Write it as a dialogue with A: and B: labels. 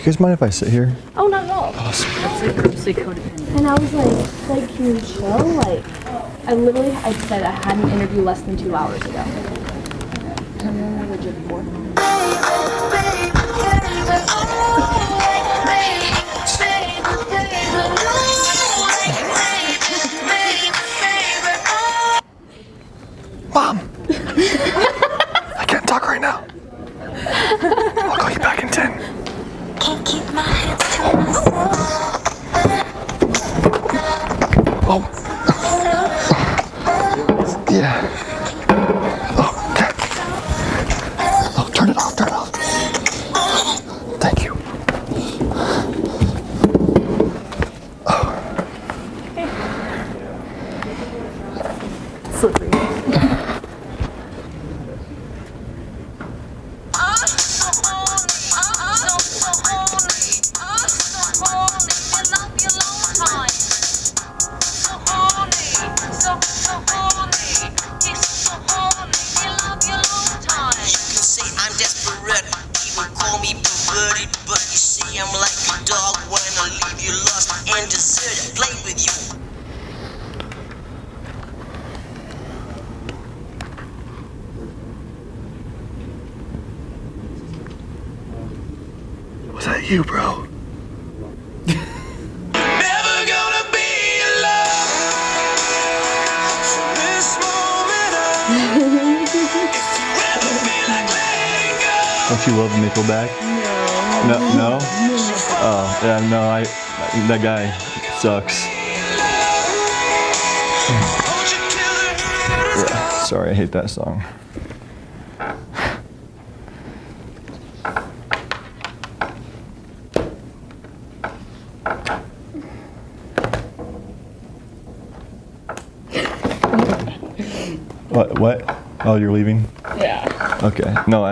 A: guys mind if I sit here?
B: Oh, not at all.
A: Awesome.
C: That's like grossly codependent.
B: And I was like, can you chill? Like, I said I had an interview less than 2 hours ago. Have you ever legit before?
A: Mom! I can't talk right now. I'll call you back in 10.
D: Can't keep my hands to myself.
A: Oh. Yeah. Oh, okay. Oh, turn it off, turn it off. Thank you.
C: Slippery.
D: But you see, I'm like a dog when I leave you lost and deserted. Play with you.
A: Was that you, bro?
D: Never gonna be alone. From this moment on, if you ever feel like letting go.
A: Don't you love Nickelback? No. No? Oh, yeah, no, that guy sucks.
D: Hold you till the end is
A: Yeah, sorry, I hate that song. What? Oh, you're leaving?
B: Yeah.
A: Okay. No,